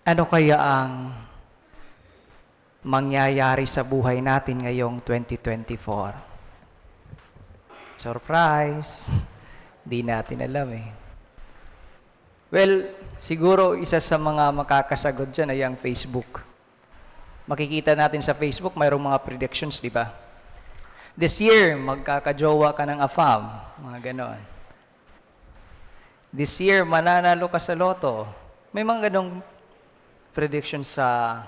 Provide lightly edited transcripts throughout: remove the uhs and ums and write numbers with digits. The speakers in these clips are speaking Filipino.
Ano kaya ang mangyayari sa buhay natin ngayong 2024? Surprise! Di natin alam eh. Well, siguro isa sa mga makakasagot dyan ay ang Facebook. Makikita natin sa Facebook, mayroong mga predictions, di ba? This year, magkakajowa ka ng AFAM. Mga ganon. This year, mananalo ka sa loto. May mga ganong predictions sa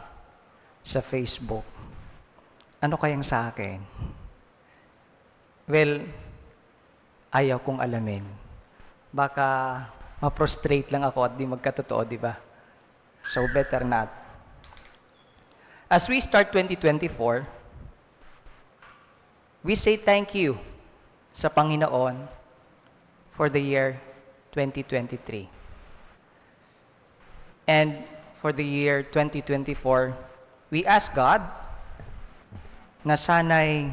Facebook. Ano kayang sa akin? Well, ayaw kong alamin. Baka ma-prostrate lang ako at di magkatotoo, di ba? So better not. As we start 2024, we say thank you sa Panginoon for the year 2023. And for the year 2024, we ask God na sana'y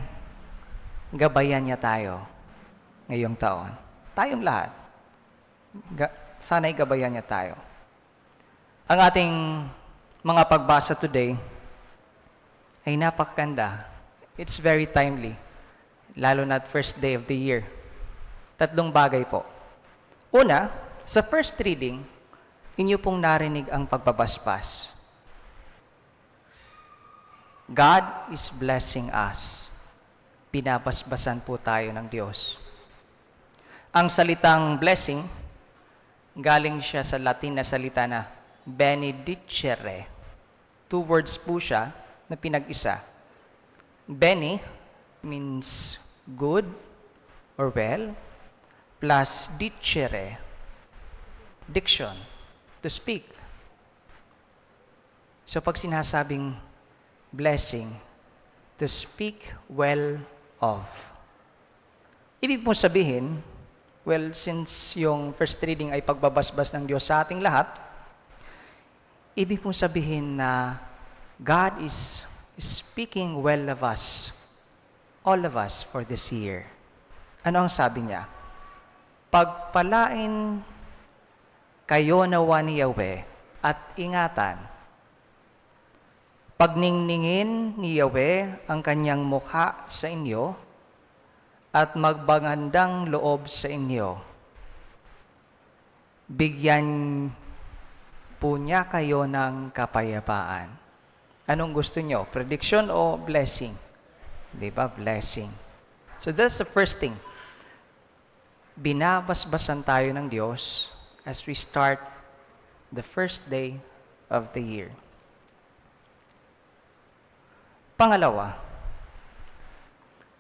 gabayan niya tayo ngayong taon. Tayong lahat. Sana'y gabayan niya tayo. Ang ating mga pagbasa today ay napakaganda. It's very timely. Lalo na first day of the year. 3 bagay po. Una, sa first reading, inyo pong narinig ang pagbabasbas. God is blessing us. Pinabasbasan po tayo ng Diyos. Ang salitang blessing, galing siya sa Latin na salita na benedicere. 2 words po siya na pinag-isa. Bene means good or well, plus dicere, diction, to speak. So pag sinasabing blessing, to speak well of. Ibig mo sabihin, well, since yung first reading ay pagbabasbas ng Diyos sa ating lahat, ibig mo sabihin na God is speaking well of us, all of us for this year. Ano ang sabi niya? Pagpalain kayo nawa ni Yahweh at ingatan. Pagningningin ni Yahweh ang kanyang mukha sa inyo at magbagandang loob sa inyo. Bigyan po niya kayo ng kapayapaan. Anong gusto nyo? Prediction o blessing? Di ba? Blessing. So that's the first thing. Binabasbasan tayo ng Diyos as we start the first day of the year. Pangalawa,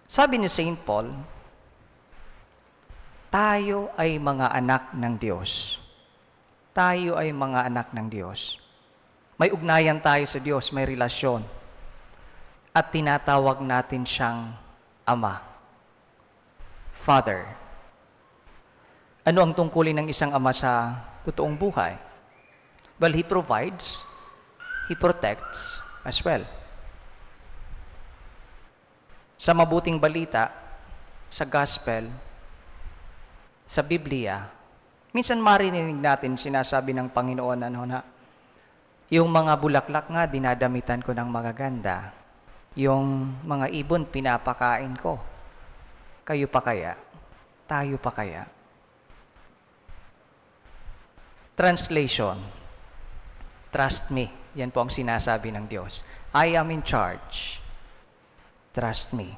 sabi ni St. Paul, tayo ay mga anak ng Diyos. Tayo ay mga anak ng Diyos. May ugnayan tayo sa Diyos, may relasyon. At tinatawag natin siyang Ama. Father. Ano ang tungkulin ng isang ama sa totoong buhay? Well, He provides, He protects as well. Sa mabuting balita, sa gospel, sa Biblia, minsan marinig natin sinasabi ng Panginoon na yung mga bulaklak nga dinadamitan ko ng magaganda. Yung mga ibon pinapakain ko. Kayo pa kaya? Tayo pa kaya? Translation. Trust me. Yan po ang sinasabi ng Diyos. I am in charge. Trust me.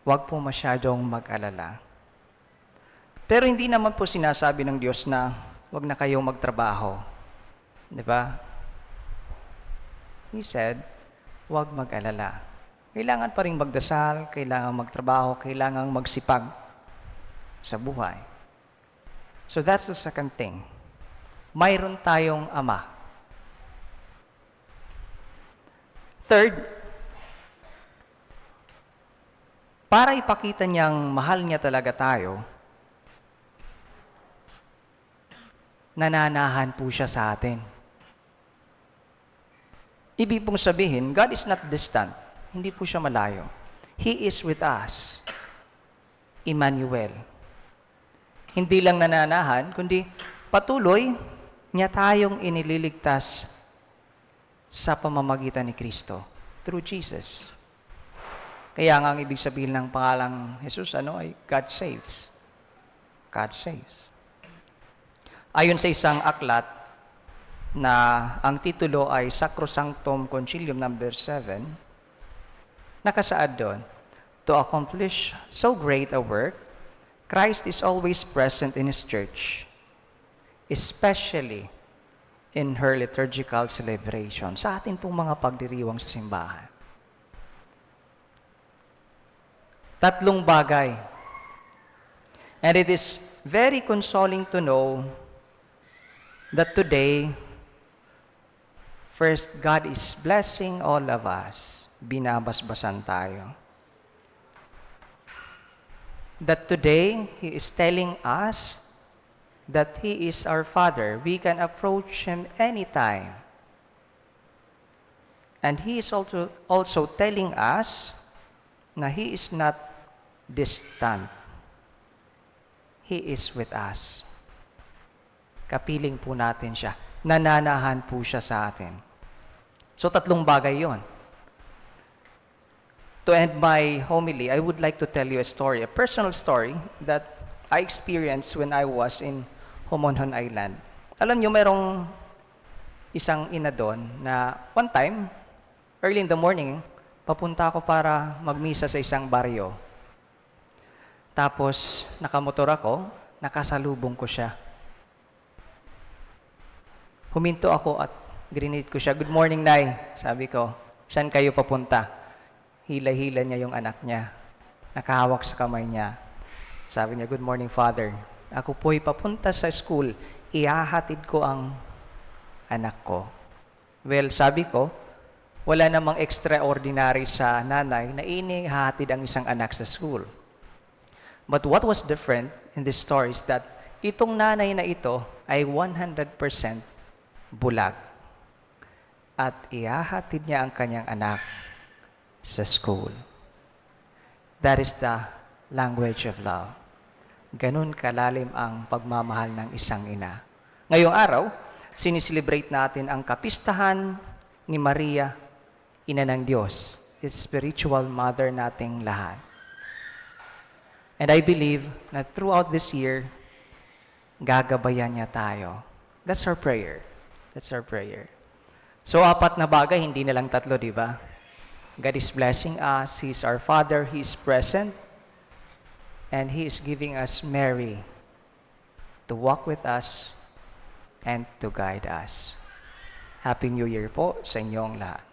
Huwag po masyadong mag-alala. Pero hindi naman po sinasabi ng Diyos na huwag na kayong magtrabaho. Di ba? He said, huwag mag-alala. Kailangan pa rin magdasal, kailangan magtrabaho, kailangan magsipag sa buhay. So that's the second thing. Mayroon tayong Ama. Third, para ipakita niyang mahal niya talaga tayo, nananahan po siya sa atin. Ibig pong sabihin, God is not distant. Hindi po siya malayo. He is with us. Emmanuel. Hindi lang nananahan, kundi patuloy niya tayong inililigtas sa pamamagitan ni Kristo through Jesus. Kaya nga ang ibig sabihin ng pangalang Jesus ay God saves. God saves. Ayon sa isang aklat na ang titulo ay Sacrosanctum Concilium number 7, nakasaad doon, to accomplish so great a work, Christ is always present in His church, especially in her liturgical celebration. Sa atin pong mga pagdiriwang sa simbahan. Tatlong bagay. And it is very consoling to know that today, first, God is blessing all of us. Binabasbasan tayo. That today, He is telling us that He is our Father. We can approach Him anytime. And He is also telling us na He is not distant. He is with us. Kapiling po natin siya. Nananahan po siya sa atin. So, tatlong bagay yon. To end my homily, I would like to tell you a story, a personal story that I experienced when I was in Homonhon Island. Alam nyo, merong isang ina doon na one time, early in the morning, papunta ako para magmisa sa isang baryo. Tapos, nakamotor ako, nakasalubong ko siya. Huminto ako at grinid ko siya, "Good morning, Nay." Sabi ko, "Saan kayo papunta?" Hila-hila niya yung anak niya. Nakahawak sa kamay niya. Sabi niya, "Good morning, Father. Ako po'y papunta sa school. Ihahatid ko ang anak ko." Well, sabi ko, wala namang extraordinary sa nanay na inihatid ang isang anak sa school. But what was different in this story is that itong nanay na ito ay 100% bulag. At ihahatid niya ang kanyang anak sa school. That is the language of love. Ganun kalalim ang pagmamahal ng isang ina. Ngayong araw, siniselebrate natin ang kapistahan ni Maria, Ina ng Diyos. It's spiritual mother nating lahat. And I believe na throughout this year, gagabayan niya tayo. That's our prayer. That's our prayer. So, 4 na bagay, hindi na lang 3, di ba? God is blessing us. He is our Father. He is present. And He is giving us Mary to walk with us and to guide us. Happy New Year po sa inyong lahat.